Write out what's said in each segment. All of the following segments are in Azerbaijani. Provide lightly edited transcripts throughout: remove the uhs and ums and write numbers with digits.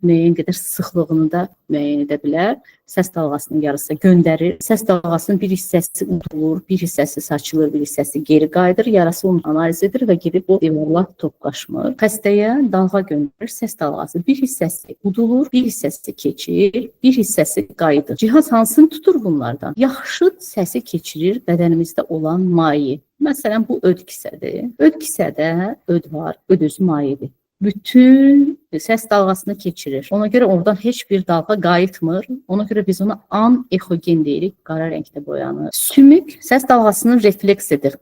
müəyyən qədər sıxlığını da müəyyən edə bilər. Səs dalğasının yarısı göndərir. Səs dalğasının bir hissəsi udulur, bir hissəsi saçılır, bir hissəsi geri qayıdır. Yarası onu analiz edir və gedib o divarla toqqaşmır. Xəstəyə dalğa göndərir. Səs dalğası bir hissəsi udulur, bir hissəsi keçir, bir hissəsi qayıdır. Cihaz hansını tutur bunlardan? Yaxşı səsi keçirir bədənimizdə olan maye. Məsələn, bu öd kisədir. Öd kisədə öd var, öd özü mayedir. Bütün səs dalğasını keçirir. Ona görə oradan heç bir dalğa qayıtmır. Ona görə biz ona anexogen deyirik, qara rəngdə boyanır. Sümük səs dalğasını refleks edir,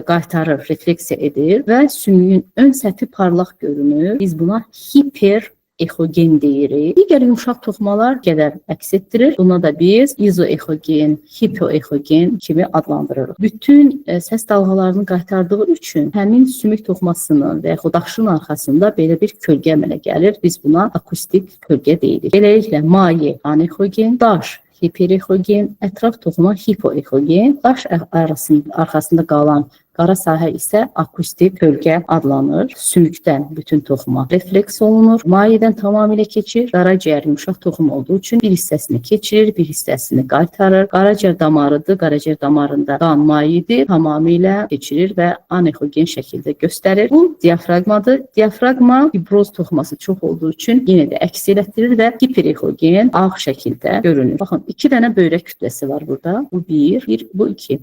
qaytarır, refleksiya edir və sümüyün ön səthi parlaq görünür. Biz buna hiperekogen deyirik. Digər yumşaq toxumalar qədər əks etdirir. Buna da biz izoekogen, hipoekogen kimi adlandırırıq. Bütün səs dalğalarını qaytardığı üçün həmin sümük toxumasının və yaxud daşın arxasında belə bir kölgə əmələ gəlir. Biz buna akustik kölgə deyirik. Beləliklə maye anexogen, daş hiperekogen, ətraf toxuma hipoekogen, daş arxasında qalan qara sahə isə akustik kölgə adlanır. Sümükdən bütün toxuma refleks olunur. Mayədən tamamilə keçir. Qaraciyər yumşaq toxum olduğu üçün bir hissəsini keçirir, bir hissəsini qaytarır. Qaraciyər damarıdır. Qaraciyər damarında qan mayedir. Tamamilə keçirir və anexogen şəkildə göstərir. Bu diafraqmadır. Diafraqma fibroz toxuması çox olduğu üçün yenə də əks elətdirir və hiperekogen ağ şəkildə görünür. Baxın, iki dənə böyrək kütləsi var burada. Bu bir, bu iki.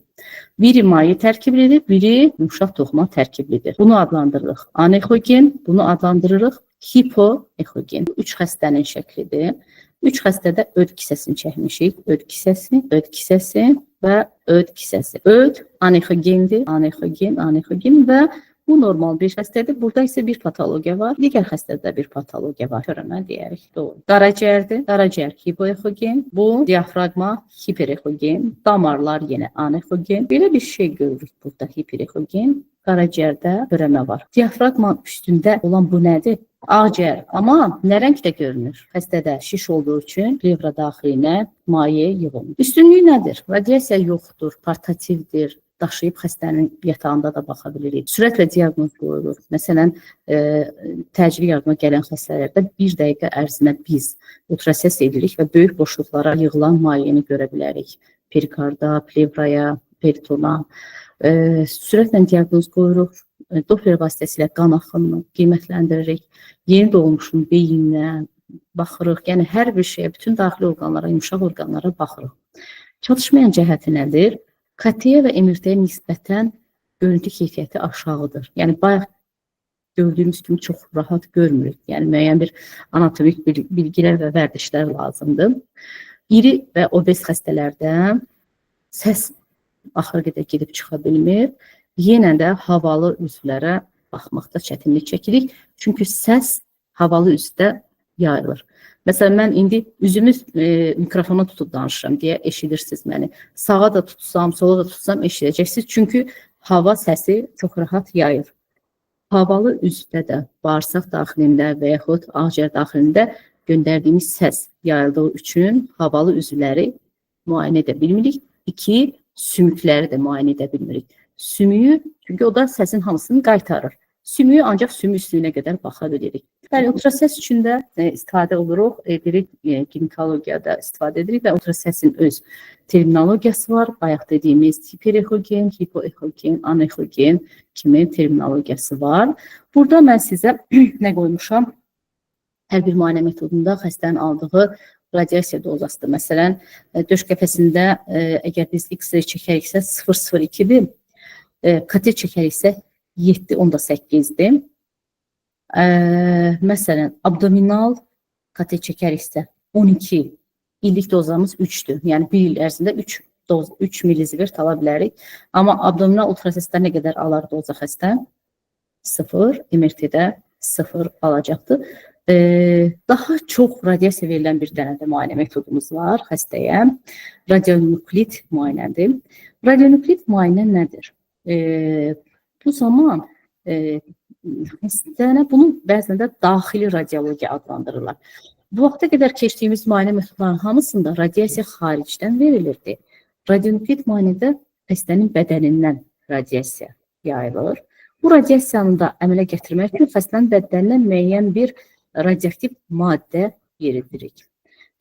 Biri maye tərkiblidir, biri yumşaq toxuma tərkiblidir. Bunu adlandırırıq anexogen, bunu adlandırırıq hipoekogen. Üç xəstənin şəklidir. Üç xəstədə öd kisəsini çəkmişik. Öd kisəsi və öd kisəsi. Öd anexogendir, anexogen və bu normal bir xəstədir. Burada isə bir patologiya var. Digər xəstədə bir patologiya var. Görəmə deyərik. Doğru. Qaraciyərdir. Qaraciyər hipoekogen. Bu diafraqma hiperekogen. Damarlar yenə anexogen. Belə bir şey görürük burada hiperekogen. Qaraciyərdə görəmə var. Diafraqma üstündə olan bu nədir? Ağciyər. Amma nə rəngdə görünür? Xəstədə şiş olduğu üçün plevra daxilinə maye yığılır. Üstünlüyü nədir? Radiasiya yoxdur, portativdir. Daşıyıb xəstənin yatağında da baxa bilirik. Sürətlə diaqnoz qoyulur. Məsələn, təcili yardıma gələn xəstələrdə bir dəqiqə ərzində biz ultrases edirik və böyük boşluqlara yığılan mayeni görə bilərik. Perikarda, plevraya, peritona. Sürətlə diaqnoz qoyuruq. Doppler vasitəsilə qan axınını qiymətləndiririk. Yeni doğmuşun beyninə baxırıq. Yəni, hər bir şeyə, bütün daxili orqanlara, yumşaq orqanlara baxırıq. Çatışmayan cəhəti nədir? KT-yə və MRT-yə nisbətən görüntü keyfiyyəti aşağıdır. Yəni, bayaq gördüyümüz kimi çox rahat görmürük. Yəni, müəyyən bir anatomik bilgilər və vərdişlər lazımdır. İri və obez xəstələrdə səs axır qədər gedib çıxa bilmir. Yenə də havalı üzvlərə baxmaqda çətinlik çəkirik. Çünki səs havalı üzvdə yayılır. Məsələn, mən indi üzümü mikrofona tutub danışıram deyə eşidirsiniz məni. Sağa da tutsam, sola da tutsam eşidəcəksiniz. Çünki hava səsi çox rahat yayır. Havalı üzvdə də bağırsaq daxilində və yaxud ağciyər daxilində göndərdiyimiz səs yayıldığı üçün havalı üzvləri müayinə edə bilmirik. İki, sümükləri də müayinə edə bilmirik. Sümüyü, çünki o da səsin hamısını qaytarır. Sümüyü ancaq sümük üstünə qədər baxa bilirik. Yəni, ultrases üçün də istifadə oluruq, ginekologiyada istifadə edirik və ultrasesin öz terminologiyası var. Bayaq dediyimiz hiperekogen, hipoekogen, anexogen kimi terminologiyası var. Burada mən sizə nə qoymuşam? Hər bir müayinə metodunda xəstənin aldığı radiasiya dozasıdır. Məsələn, döş qəfəsində əgər biz X-ray çəkəriksə 0,02-dir, KT çəkəriksə 7,8-dir. Məsələn, abdominal KT çəkəriksə 12, illik dozamız 3-dür. Yəni, bir il ərzində 3 milizivert ala bilərik. Amma abdominal ultrasesdə nə qədər alar doza xəstə? 0, MRT-də 0 alacaqdır. Daha çox radiasiya verilən bir dənə də müayinə metodumuz var xəstəyə. Radionuklit müayinədir. Radionuklit müayinə nədir? Bu zaman bunu bəzən də daxili radiologiya adlandırırlar. Bu vaxta qədər keçdiyimiz müayinə metodlarının hamısında radiasiya xaricdən verilirdi. Radionuklit müayinədə xəstənin bədənindən radiasiya yayılır. Bu radiasiyanı da əmələ gətirmək üçün xəstənin bədənindən müəyyən bir radioaktiv maddə yeridirik.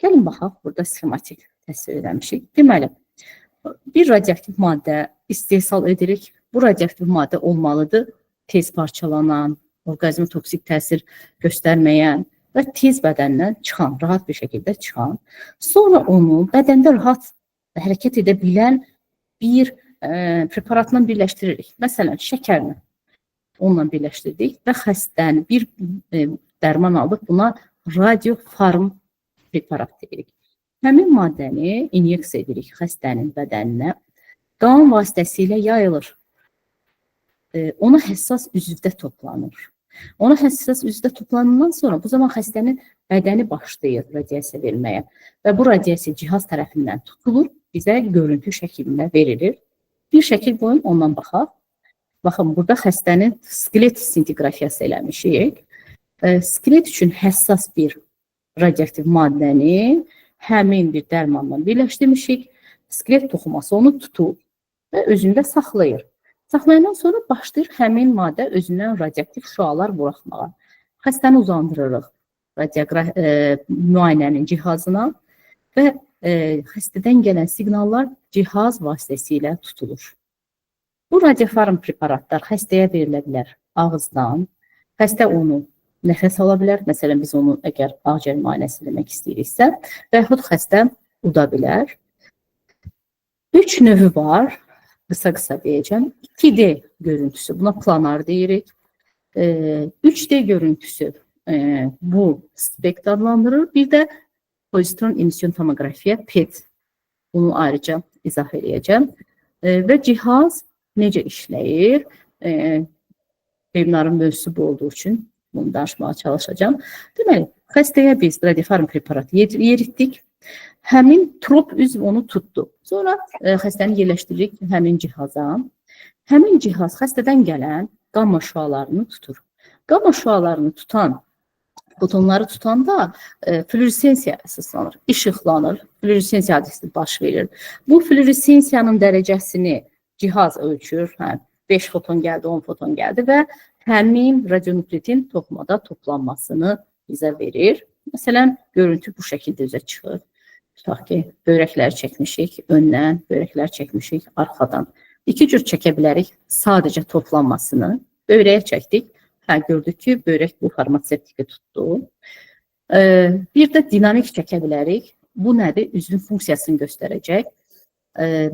Gəlin baxaq, burada sxematik təsvir eləmişik. Deməli, bir radioaktiv maddə istehsal edirik. Bu radioaktiv maddə olmalıdır tez parçalanan, orqanizmə toksik təsir göstərməyən və tez bədəndən çıxan, rahat bir şəkildə çıxan. Sonra onu bədəndə rahat hərəkət edə bilən bir preparatla birləşdiririk. Məsələn, şəkərlə onunla birləşdirdik və xəstəni bir dərman aldıq. Buna radiofarm preparat deyirik. Həmin maddəni inyeksiya edirik xəstənin bədəninə. Qan vasitəsilə yayılır. Ona həssas üzvdə toplanır. Ona həssas üzvdə toplanandan sonra bu zaman xəstənin bədəni başlayır radiasiya verməyə və bu radiasiya cihaz tərəfindən tutulur, bizə görüntü şəklində verilir. Bir şəkil qoyun, ondan baxaq. Baxın, burada xəstənin skelet sintiqrafiyası eləmişik. Skelet üçün həssas bir radioaktiv maddəni həmin bir dərmanla birləşdirmişik. Skelet toxuması onu tutur və özündə saxlayır. Saxlayandan sonra başlayır həmin maddə özündən radioaktiv şüalar buraxmağa. Xəstəni uzandırırıq müayinənin cihazına və xəstədən gələn siqnallar cihaz vasitəsilə tutulur. Bu radiofarm preparatlar xəstəyə verilə bilər ağızdan. Xəstə onu nəfəs ala bilər. Məsələn, biz onu əgər ağciyər müayinəsi demək istəyiriksə və yaxud xəstə uda bilər. 3 növü var. Qısa deyəcəm. 2D görüntüsü, buna planar deyirik. 3D görüntüsü, bu spekt adlandırılır. Bir də pozitron emisyon tomografiya, PET. Bunu ayrıca izah edəcəm. Və cihaz necə işləyir? Webinarın mövzusu olduğu üçün bunu danışmağa çalışacağım. Deməli, xəstəyə biz radiofarm preparatı yeritdik. Həmin trop üzv onu tutdu. Sonra xəstəni yerləşdiririk həmin cihaza. Həmin cihaz xəstədən gələn qamma şüalarını tutur. Qamma şüalarını tutan, fotonları tutanda fluoresensiya əsaslanır, işıqlanır, fluoresensiya hadisəsi baş verir. Bu fluoresensiyanın dərəcəsini cihaz ölçür. 5 foton gəldi, 10 foton gəldi və həmin radionuklitin toxumada toplanmasını bizə verir. Məsələn, görüntü bu şəkildə üzə çıxır. Tutaq ki, böyrəkləri çəkmişik öndən, böyrəkləri çəkmişik arxadan. 2 cür çəkə bilərik sadəcə toplanmasını. Böyrəyə çəkdik. Gördük ki, böyrək bu farmasevtiki tutdu. Bir də dinamik çəkə bilərik. Bu nədir? Üzvün funksiyasını göstərəcək.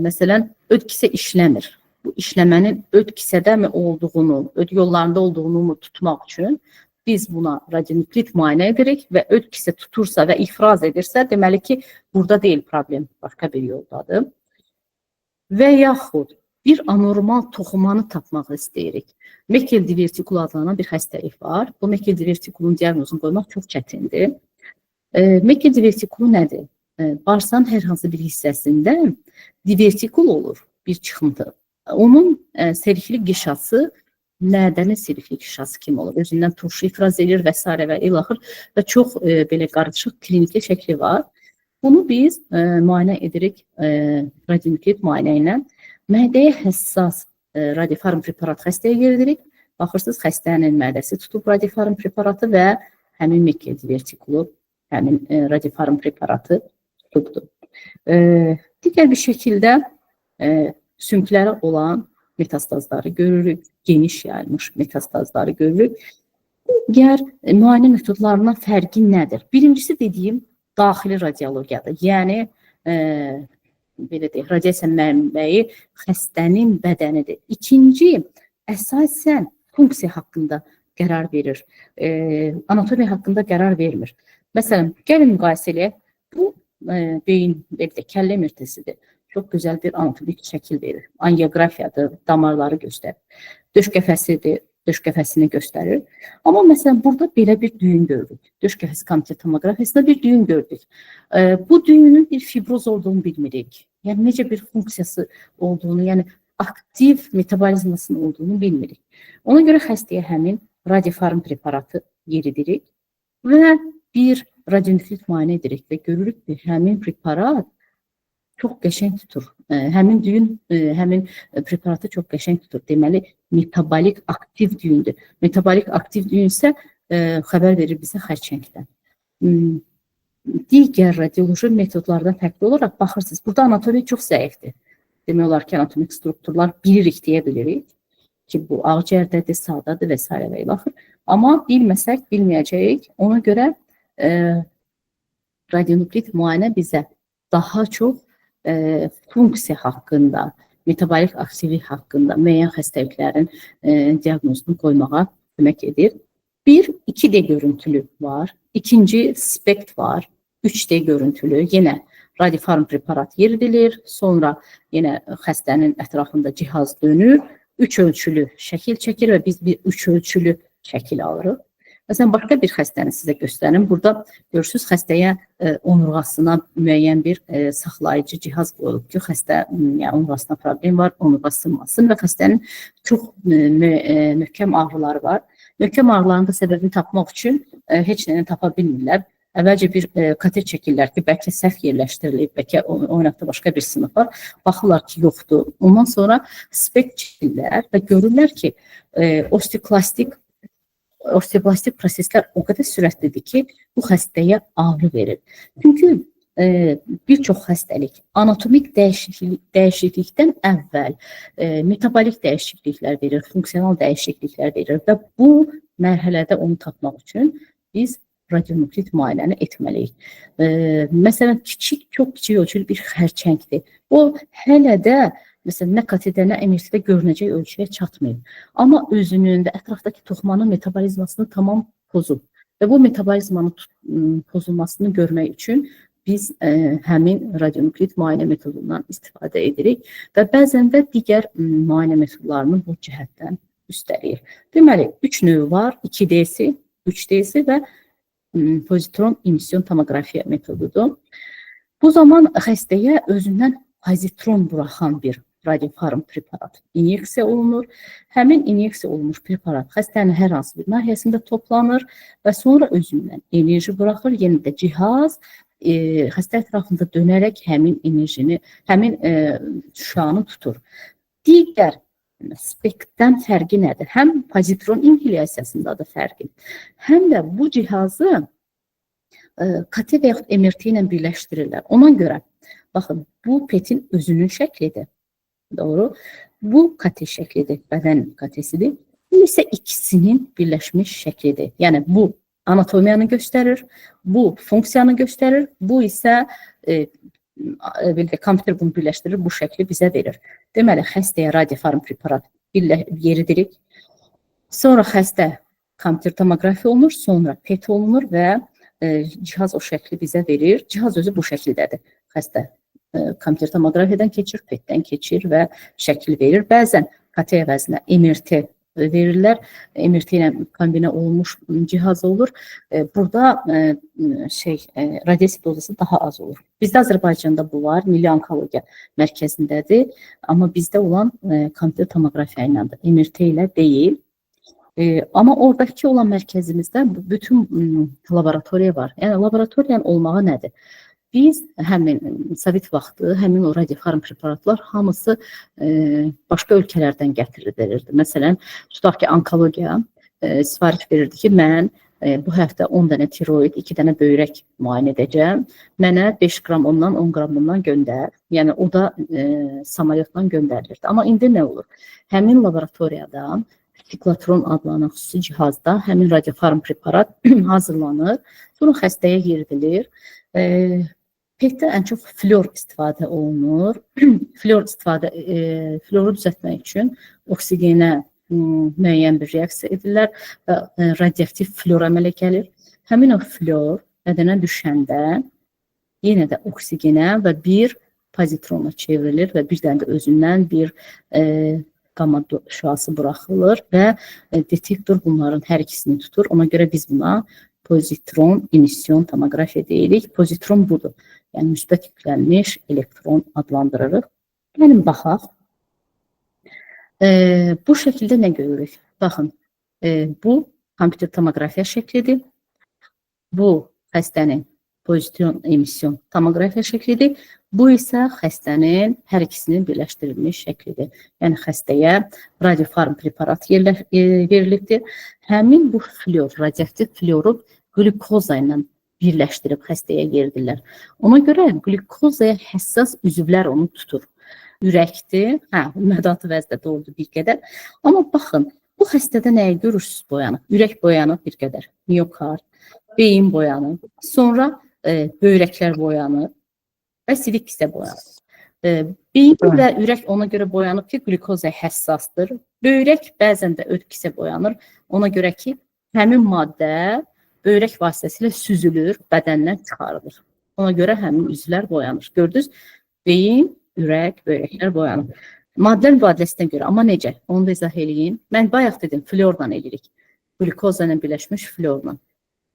Məsələn, öd kisə işləmir. Bu işləmənin öd kisədəmi olduğunu, öd yollarında olduğunu tutmaq üçün biz buna radionuklit müayinə edirik və öd kisə tutursa və ifraz edirsə, deməli ki, burada deyil problem, başqa bir yoldadır. Və yaxud bir anormal toxumanı tapmaq istəyirik. Meckel divertikulu adlanan bir xəstəlik var. Bu Meckel divertikulun diaqnozunu qoymaq çox çətindir. Meckel divertikulu nədir? Bağırsağın hər hansı bir hissəsində divertikul olur, bir çıxıntı. Onun serikli qişası nədənin serikli qişası kimi olur? Özündən turşu ifraz edir və s. və ilaxır və çox belə qarışıq kliniki şəkli var. Bunu biz müayinə edirik radionuklit müayinə ilə. Mədəyə həssas radiofarm preparat xəstəyə yeridirik. Baxırsınız, xəstənin mədəsi tutub radiofarm preparatı və həmin Meckel divertikulu, həmin radiofarm preparatı tutubdur. Digər bir şəkildə sümkləri olan metastazları görürük, geniş yayılmış metastazları görürük. Digər müayinə metodlarından fərqi nədir? Birincisi dediyim daxili radiologiyadır. Yəni, belə deyək, radiasiya mənbəyi xəstənin bədənidir. İkinci, əsasən funksiya haqqında qərar verir, anatomiya haqqında qərar vermir. Məsələn, gəlin müqayisə eləyək, bu beyin, kəllə mürtəsidir. Çox gözəl bir anatomik şəkil verir. Angiografiyadır, damarları göstərir. Döş qəfəsidir, döş qəfəsini göstərir. Amma məsələn, burada belə bir düyün gördük. Döş qəfəsi komitet tomografiyasında bir düyün gördük. Bu düyünün bir fibroz olduğunu bilmirik. Yəni, necə bir funksiyası olduğunu, yəni aktiv metabolizmasının olduğunu bilmirik. Ona görə xəstəyə həmin radiofarm preparatı yeridirik və bir radionuklit müayinə edirik və görürük ki, həmin preparat çox qəşəng tutur. Həmin düyün, həmin preparatı çox qəşəng tutur. Deməli, metabolik aktiv düyündür. Metabolik aktiv düyün isə xəbər verir bizə xərçəngdən. Digər radioloji metodlardan fərqli olaraq baxırsınız, burada anatomiya çox zəifdir. Demək olar ki, anatomik strukturlar bilirik deyə bilirik ki, bu ağciyərdədir, sağdadır və s. və ilaxır. Amma bilməsək, bilməyəcəyik. Ona görə radionuklit müayinə bizə daha çox funksiya haqqında, metabolik aktivlik haqqında müəyyən xəstəliklərin diaqnozunu qoymağa kömək edir. 2D görüntülü var, ikinci SPECT var, 3D görüntülü, yenə radiofarm preparat yeridilir, sonra yenə xəstənin ətrafında cihaz dönür, 3 ölçülü şəkil çəkir və biz bir 3 ölçülü şəkil alırıq. Məsələn, başqa bir xəstəni sizə göstərim. Burada görürsünüz, xəstəyə onurğasına müəyyən bir saxlayıcı cihaz qoyulub ki, xəstə onurğasına problem var, onurğa sınmasın və xəstənin çox möhkəm ağrıları var. Möhkəm ağrıların da səbəbini tapmaq üçün heç nəyini tapa bilmirlər. Əvvəlcə bir katet çəkirlər ki, bəlkə səhv yerləşdirilib, bəlkə oynaqda başqa bir sınıq var. Baxırlar ki, yoxdur. Ondan sonra SPECT çəkirlər və görürlər ki, osteoplastik proseslər o qədər sürətlidir ki, bu xəstəyə ağrı verir. Çünki bir çox xəstəlik anatomik dəyişiklikdən əvvəl metabolik dəyişikliklər verir, funksional dəyişikliklər verir və bu mərhələdə onu tapmaq üçün biz radionuklit müayinəni etməliyik. Məsələn, çox kiçik ölçülü bir xərçəngdir. O hələ də məsələn, nə KT-də, nə MRT-də görünəcək ölçüyə çatmayıb. Amma özünün və ətrafdakı toxumanın metabolizmasını tamam pozub. Və bu metabolizmanın pozulmasını görmək üçün biz həmin radionuklit müayinə metodundan istifadə edirik və bəzən də digər müayinə metodlarını bu cəhətdən üstələyir. Deməli, 3 növü var, 2D-si, 3D-si və pozitron emisyon tomoqrafiya metodudur. Bu zaman xəstəyə özündən pozitron buraxan bir radiofarm preparat inyeksiya olunur. Həmin inyeksiya olunmuş preparat xəstənin hər hansı bir nahiyəsində toplanır və sonra özündən enerji buraxır. Yenə də cihaz xəstə ətrafında dönərək həmin enerjini, həmin şüanı tutur. Digər SPECT-dən fərqi nədir? Həm pozitron inhalyasiyasındadır fərqi, həm də bu cihazı KT və yaxud MRT ilə birləşdirirlər. Ona görə, baxın, bu PET-in özünün şəklidir. Doğru. Bu KT şəklidir, bədən KT-sidir. Bu isə ikisinin birləşmiş şəklidir. Yəni, bu anatomiyanı göstərir, bu funksiyanı göstərir, bu isə kompüter bunu birləşdirir, bu şəkli bizə verir. Deməli, xəstəyə radiofarm preparat yeridirik, sonra xəstə kompüter tomoqrafiya olunur, sonra PET olunur və cihaz o şəkli bizə verir. Cihaz özü bu şəkildədir. Xəstə kompüter tomoqrafiyadan keçir, PET-dən keçir və şəkil verir. Bəzən KT əvəzinə MRT verirlər. MRT ilə kombinə olunmuş cihaz olur. Burada radiasiya dozası daha az olur. Bizdə Azərbaycanda bu var, Milli Onkologiya Mərkəzindədir. Amma bizdə olan kompüter tomoqrafiya iləndir, MRT ilə deyil. Amma oradakı olan mərkəzimizdə bütün laboratoriya var. Yəni, laboratoriyanın olmağı nədir? Biz həmin Sovet vaxtı, həmin o radiofarm preparatlar hamısı başqa ölkələrdən gətirilirdi. Məsələn, tutaq ki, onkologiya sifariş verirdi ki, mən bu həftə 10 dənə tiroid, 2 dənə böyrək müayinə edəcəm. Mənə 5 qram ondan, 10 qram bundan göndər. Yəni, o da samalyotla göndərilirdi. Amma indi nə olur? Həmin laboratoriyadan siklotron adlanan xüsusi cihazda həmin radiofarm preparat hazırlanır. Sonra xəstəyə yeridilir. PET-də ən çox flor istifadə olunur. Floru düzəltmək üçün oksigenə müəyyən bir reaksiya edirlər və radioaktiv flor əmələ gəlir. Həmin o flor bədənə düşəndə yenə də oksigenə və bir pozitrona çevrilir və bir dənə də özündən bir qamma şüası buraxılır və detektor bunların hər ikisini tutur. Ona görə biz buna pozitron emisyon tomoqrafiya deyirik. Pozitron budur. Yəni, müsbət yüklənmiş elektron adlandırırıq. Gəlin, baxaq. Bu şəkildə nə görürük? Baxın, bu kompüter tomoqrafiya şəklidir. Bu xəstənin pozitron emisyon tomoqrafiya şəklidir. Bu isə xəstənin hər ikisinin birləşdirilmiş şəklidir. Yəni xəstəyə radiofarm preparat verilibdir. Həmin bu flor, radioaktiv floru qlükoza ilə birləşdirib xəstəyə yeridirlər. Ona görə qlükozaya həssas üzvlər onu tutur. Ürəkdir, mədatı vəzdə doğrudur bir qədər. Amma baxın, bu xəstədə nəyi görürsünüz boyanıb? Ürək boyanıb bir qədər, miokard, beyin boyanıb, sonra böyrəklər boyanıb və sidik hissə boyanıb. Beyin və ürək ona görə boyanıb ki, qlükozaya həssasdır. Böyrək bəzən də öd kisə boyanır. Ona görə ki, həmin maddə böyrək vasitəsilə süzülür, bədəndən çıxarılır. Ona görə həmin üzvlər boyanır. Gördünüz, beyin, ürək, böyrəklər boyanır. Maddə mübadiləsinə görə, amma necə? Onu da izah edeyim. Mən bayaq dedim, florla edirik. Glukoza ilə birləşmiş florla.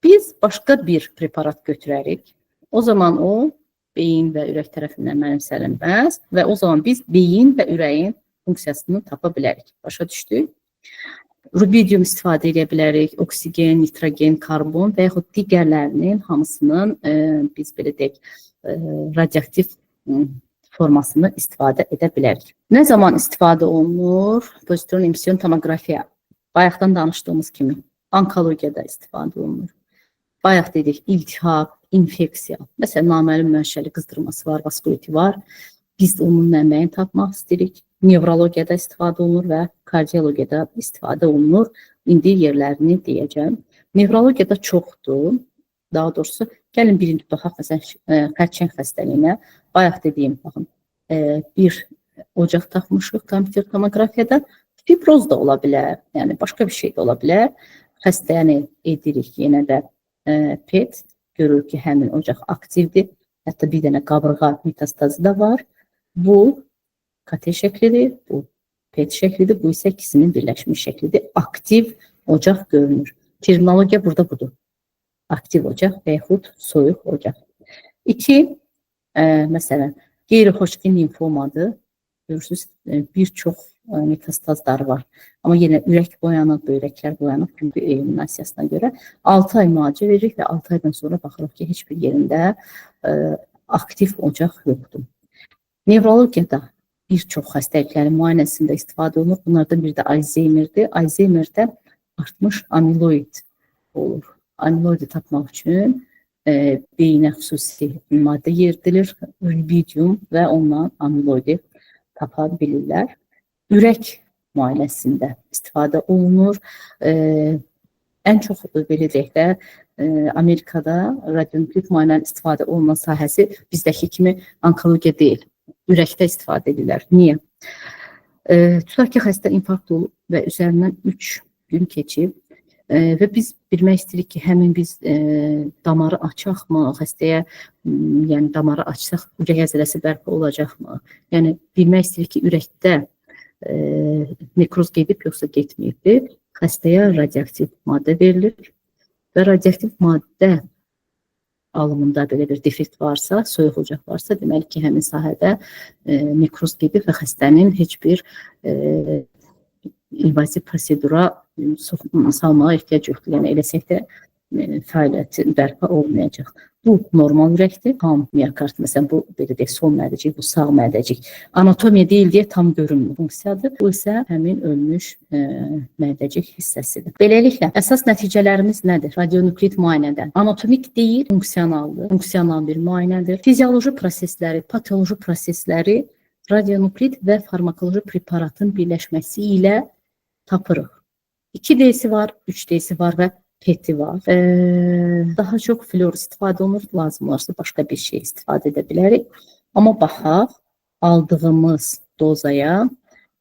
Biz başqa bir preparat götürərik. O zaman o, beyin və ürək tərəfindən mənimsənilməz və o zaman biz beyin və ürəyin funksiyasını tapa bilərik. Başa düşdük? Rubidium istifadə edə bilərik, oksigen, nitrogen, karbon və yaxud digərlərinin hamısının biz belə deyək, radioaktiv formasını istifadə edə bilərik. Nə zaman istifadə olunur? Pozitron emisyon tomoqrafiya. Bayaqdan danışdığımız kimi onkologiyada istifadə olunur. Bayaq dedik, iltihab, infeksiya. Məsələn, naməlum müəşşəli qızdırması var, vaskuliti var. Biz də onun mənbəyini tapmaq istəyirik. Nevrologiyada istifadə olunur və kardiologiyada istifadə olunur. İndi yerlərini deyəcəm. Nevrologiyada çoxdur. Daha doğrusu, gəlin birinci baxaq, məsələn, xərçəng xəstəliyinə. Bayaq dediyim, baxın, bir ocaq taxmışıq kompüter tomoqrafiyada. Fibroz da ola bilər, yəni başqa bir şey də ola bilər. Xəstəni edirik yenə də PET. Görür ki, həmin ocaq aktivdir. Hətta bir dənə qabırğa metastazı da var. Bu KT şəklidir, bu PET şəklidir, bu isə ikisinin birləşmiş şəklidir. Aktiv ocaq görünür. Terminologiya burada budur. Aktiv ocaq və yaxud soyuq ocaq. 2, məsələn, qeyri-Hodgkin limfomadır. Görürsünüz, bir çox metastazları var. Amma yenə ürək boyanıb, böyrəklər boyanıb, çünki eliminasiyasına görə 6 ay müalicə veririk və 6 aydan sonra baxırıq ki, heç bir yerində aktiv ocaq yoxdur. Nevrologiyada bir çox xəstəliklərin müayinəsində istifadə olunur. Bunlardan biri də Alzheimer'dir. Alzheimer'də artmış amiloid olur. Amiloidi tapmaq üçün beyinə xüsusi maddə yeridilir, rubidium və ondan amiloidi tapa bilirlər. Ürək müayinəsində istifadə olunur. Ən çox belə deyək də Amerikada radionuklit müayinənin istifadə olunan sahəsi bizdəki kimi onkologiya deyil. Ürəkdə istifadə edirlər. Niyə? Tutaq ki, xəstə infarkt olub və üzərindən 3 gün keçib və biz bilmək istəyirik ki, həmin biz damarı açaqmı, xəstəyə yəni damarı açsaq ürək əzələsi bərpa olacaqmı? Yəni bilmək istəyirik ki, ürəkdə nekroz gedib yoxsa getməyibdir. Xəstəyə radioaktiv maddə verilir və radioaktiv maddə alımında belə bir defekt varsa, soyuq ocaq varsa, deməli ki, həmin sahədə nekroz gedib və xəstənin heç bir invaziv prosedura salmağa ehtiyac yoxdur. Yəni eləsək də fəaliyyəti bərpa olmayacaq. Bu normal ürəkdir. Tam miokard, məsələn, bu belə deyək, sol mədəcik, bu sağ mədəcik. Anatomiya deyil deyə tam görünmür funksiyadır. Bu isə həmin ölmüş mədəcik hissəsidir. Beləliklə, əsas nəticələrimiz nədir? Radionuklit müayinədən. Anatomik deyil, funksionaldır. Funksional bir müayinədir. Fizioloji prosesləri, patoloji prosesləri radionuklit və farmakoloji preparatın birləşməsi ilə tapırıq. 2D-si var, 3D-si var və PET-i var. Daha çox flor istifadə olunur, lazım olarsa başqa bir şey istifadə edə bilərik. Amma baxaq, aldığımız dozaya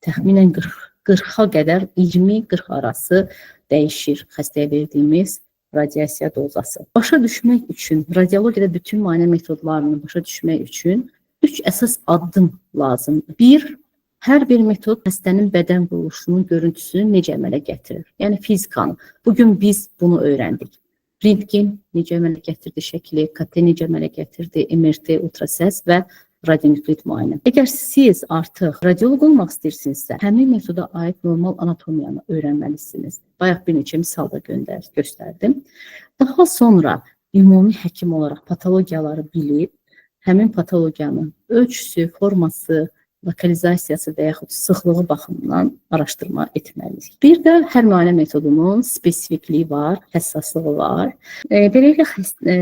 təxminən 40-a qədər, 20-40 arası dəyişir xəstəyə verdiyimiz radiasiya dozası. Başa düşmək üçün, radiologiyada bütün müayinə metodlarını başa düşmək üçün 3 əsas addım lazımdır. 1, hər bir metod xəstənin bədən quruluşunun görüntüsünü necə əmələ gətirir? Yəni fizikanı. Bugün biz bunu öyrəndik. Rentgen necə əmələ gətirdi şəkli, KT necə əmələ gətirdi, MRT, ultrasəs və radionuklit müayinə. Əgər siz artıq radioloq olmaq istəyirsinizsə, həmin metoda aid normal anatomiyanı öyrənməlisiniz. Bayaq bir neçə misal da göstərdim. Daha sonra ümumi həkim olaraq patologiyaları bilib, həmin patologiyanın ölçüsü, forması, lokalizasiyası və yaxud sıxlığı baxımından araşdırma etməliyik. Bir də hər müayinə metodunun spesifikliyi var, həssaslığı var. Beləliklə,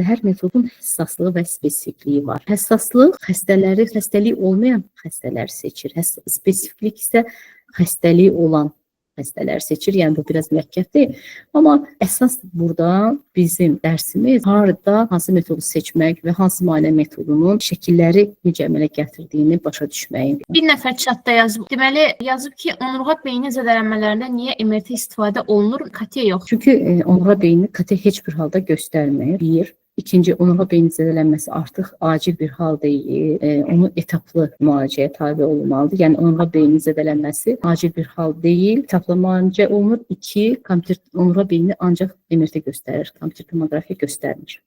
hər metodun həssaslığı və spesifikliyi var. Həssaslıq xəstəliyi olmayan xəstələri seçir. Spesifiklik isə xəstəliyi olan xəstələri seçir. Yəni, bu biraz mürəkkəbdir. Amma əsas burada bizim dərsimiz harada hansı metodu seçmək və hansı müayinə metodunun şəkilləri necə əmələ gətirdiyini başa düşməkdir. Bir nəfər chatda yazıb. Deməli, yazıb ki, onurğa beyni zədələnmələrində niyə MRT istifadə olunur, KT yox? Çünki onurğa beyni KT heç bir halda göstərmir. Bir. İkinci, onurğa beyni zədələnməsi artıq acil bir hal deyil. Onu etaplı müalicəyə tabe olunmalıdır. Yəni, onurğa beyni zədələnməsi acil bir hal deyil. Etaplı müalicə olunur. İki, onurğa beyni ancaq MRT göstərir. Kompüter tomoqrafiya göstərmir.